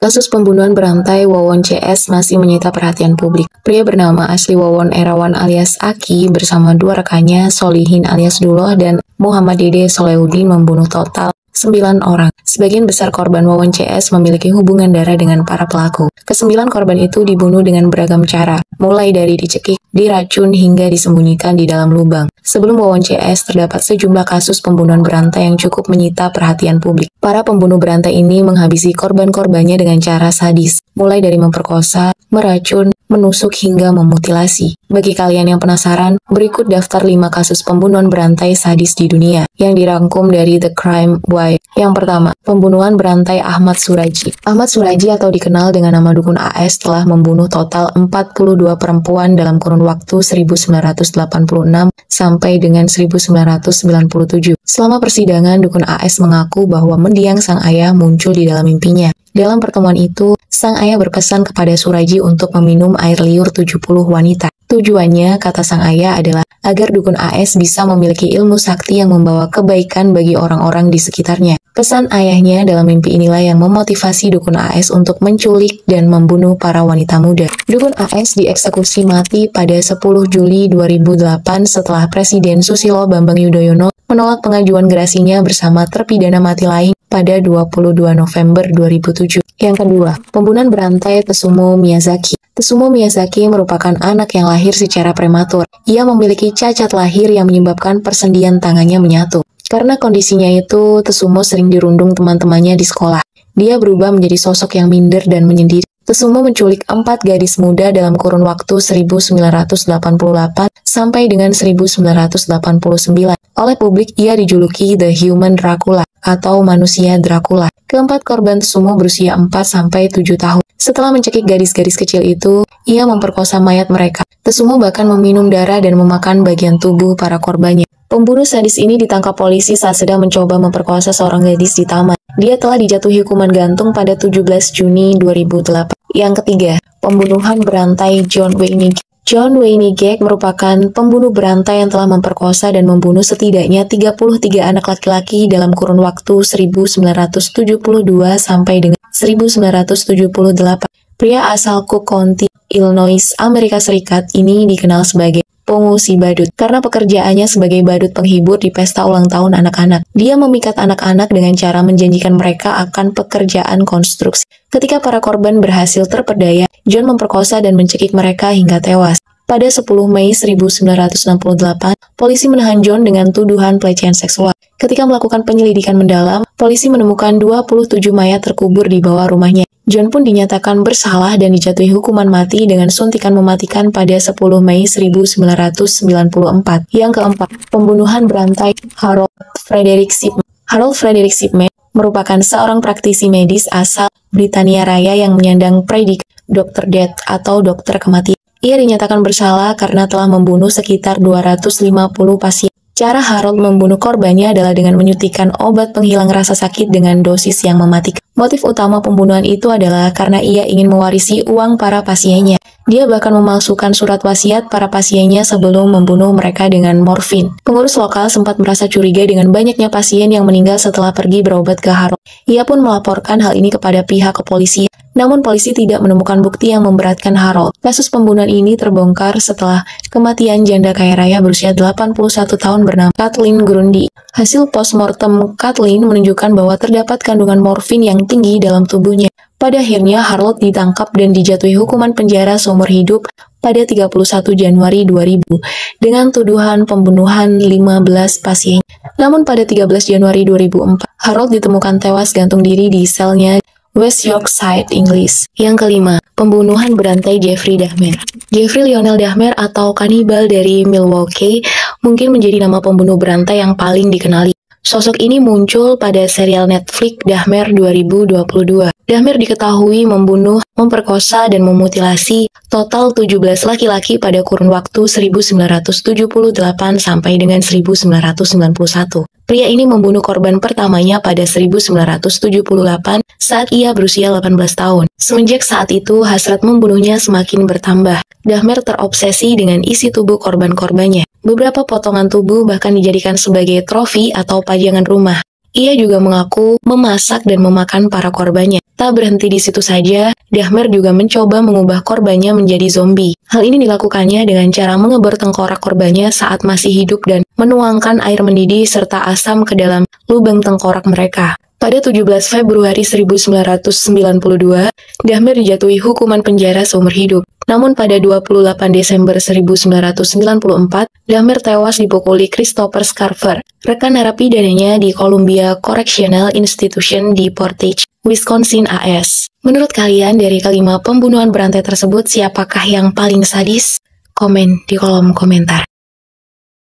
Kasus pembunuhan berantai Wawon CS masih menyita perhatian publik. Pria bernama asli Wawon Erawan alias Aki bersama dua rekannya Solihin alias Duloh dan Muhammad Dede Solehudin membunuh total 9 orang. Sebagian besar korban Wawon CS memiliki hubungan darah dengan para pelaku. Kesembilan korban itu dibunuh dengan beragam cara, mulai dari dicekik, diracun, hingga disembunyikan di dalam lubang. Sebelum Wawon CS, terdapat sejumlah kasus pembunuhan berantai yang cukup menyita perhatian publik. Para pembunuh berantai ini menghabisi korban-korbannya dengan cara sadis, mulai dari memperkosa, meracun, menusuk, hingga memutilasi. Bagi kalian yang penasaran, berikut daftar 5 kasus pembunuhan berantai sadis di dunia, yang dirangkum dari The Crime Wire. Yang pertama, pembunuhan berantai Ahmad Suraji. Ahmad Suraji atau dikenal dengan nama dukun AS telah membunuh total 42 perempuan dalam kurun waktu 1986 sampai dengan 1997. Selama persidangan, dukun AS mengaku bahwa mendiang sang ayah muncul di dalam mimpinya. Dalam pertemuan itu, sang ayah berpesan kepada Suraji untuk meminum air liur 70 wanita. Tujuannya, kata sang ayah, adalah agar dukun AS bisa memiliki ilmu sakti yang membawa kebaikan bagi orang-orang di sekitarnya. Pesan ayahnya dalam mimpi inilah yang memotivasi dukun AS untuk menculik dan membunuh para wanita muda. Dukun AS dieksekusi mati pada 10 Juli 2008 setelah Presiden Susilo Bambang Yudhoyono menolak pengajuan gerasinya bersama terpidana mati lain pada 22 November 2007. Yang kedua, pembunuhan berantai Tetsumo Miyazaki. Tetsumo Miyazaki merupakan anak yang lahir secara prematur. Ia memiliki cacat lahir yang menyebabkan persendian tangannya menyatu. Karena kondisinya itu, Tetsumo sering dirundung teman-temannya di sekolah. Dia berubah menjadi sosok yang minder dan menyendiri. Tetsumo menculik 4 gadis muda dalam kurun waktu 1988 sampai dengan 1989. Oleh publik, ia dijuluki The Human Dracula atau manusia Dracula. Keempat korban Tetsumo berusia 4-7 tahun. Setelah mencekik gadis-gadis kecil itu, ia memperkosa mayat mereka. Tetsumo bahkan meminum darah dan memakan bagian tubuh para korbannya. Pembunuh sadis ini ditangkap polisi saat sedang mencoba memperkosa seorang gadis di taman. Dia telah dijatuhi hukuman gantung pada 17 Juni 2008. Yang ketiga, pembunuhan berantai John Wayne Gacy. John Wayne Gacy merupakan pembunuh berantai yang telah memperkosa dan membunuh setidaknya 33 anak laki-laki dalam kurun waktu 1972 sampai dengan 1978. Pria asal Cook County, Illinois, Amerika Serikat ini dikenal sebagai pengungsi badut karena pekerjaannya sebagai badut penghibur di pesta ulang tahun anak-anak. Dia memikat anak-anak dengan cara menjanjikan mereka akan pekerjaan konstruksi. Ketika para korban berhasil terpedaya, John memperkosa dan mencekik mereka hingga tewas. Pada 10 Mei 1968, polisi menahan John dengan tuduhan pelecehan seksual. Ketika melakukan penyelidikan mendalam, polisi menemukan 27 mayat terkubur di bawah rumahnya. John pun dinyatakan bersalah dan dijatuhi hukuman mati dengan suntikan mematikan pada 10 Mei 1994. Yang keempat, pembunuhan berantai Harold Frederick Shipman. Harold Frederick Shipman merupakan seorang praktisi medis asal Britania Raya yang menyandang predikat Dr. Death atau dokter kematian. Ia dinyatakan bersalah karena telah membunuh sekitar 250 pasien. Cara Harold membunuh korbannya adalah dengan menyuntikkan obat penghilang rasa sakit dengan dosis yang mematikan. Motif utama pembunuhan itu adalah karena ia ingin mewarisi uang para pasiennya. Dia bahkan memalsukan surat wasiat para pasiennya sebelum membunuh mereka dengan morfin. Pengurus lokal sempat merasa curiga dengan banyaknya pasien yang meninggal setelah pergi berobat ke Harold. Ia pun melaporkan hal ini kepada pihak kepolisian. Namun polisi tidak menemukan bukti yang memberatkan Harold. Kasus pembunuhan ini terbongkar setelah kematian janda kaya raya berusia 81 tahun bernama Kathleen Grundy. Hasil postmortem Kathleen menunjukkan bahwa terdapat kandungan morfin yang tinggi dalam tubuhnya. Pada akhirnya Harold ditangkap dan dijatuhi hukuman penjara seumur hidup pada 31 Januari 2000 dengan tuduhan pembunuhan 15 pasien. Namun pada 13 Januari 2004, Harold ditemukan tewas gantung diri di selnya West Yorkshire, Inggris. Yang kelima, pembunuhan berantai Jeffrey Dahmer. Jeffrey Lionel Dahmer atau kanibal dari Milwaukee mungkin menjadi nama pembunuh berantai yang paling dikenali. Sosok ini muncul pada serial Netflix Dahmer 2022. Dahmer diketahui membunuh, memperkosa, dan memutilasi total 17 laki-laki pada kurun waktu 1978 sampai dengan 1991. Pria ini membunuh korban pertamanya pada 1978 saat ia berusia 18 tahun. Semenjak saat itu, hasrat membunuhnya semakin bertambah. Dahmer terobsesi dengan isi tubuh korban-korbannya. Beberapa potongan tubuh bahkan dijadikan sebagai trofi atau pajangan rumah. Ia juga mengaku memasak dan memakan para korbannya. Tak berhenti di situ saja, Dahmer juga mencoba mengubah korbannya menjadi zombie. Hal ini dilakukannya dengan cara mengebor tengkorak korbannya saat masih hidup dan menuangkan air mendidih serta asam ke dalam lubang tengkorak mereka. Pada 17 Februari 1992, Dahmer dijatuhi hukuman penjara seumur hidup. Namun pada 28 Desember 1994, Dahmer tewas dipukuli Christopher Scarver, rekan narapidananya di Columbia Correctional Institution di Portage, Wisconsin, AS. Menurut kalian, dari kelima pembunuhan berantai tersebut, siapakah yang paling sadis? Komen di kolom komentar.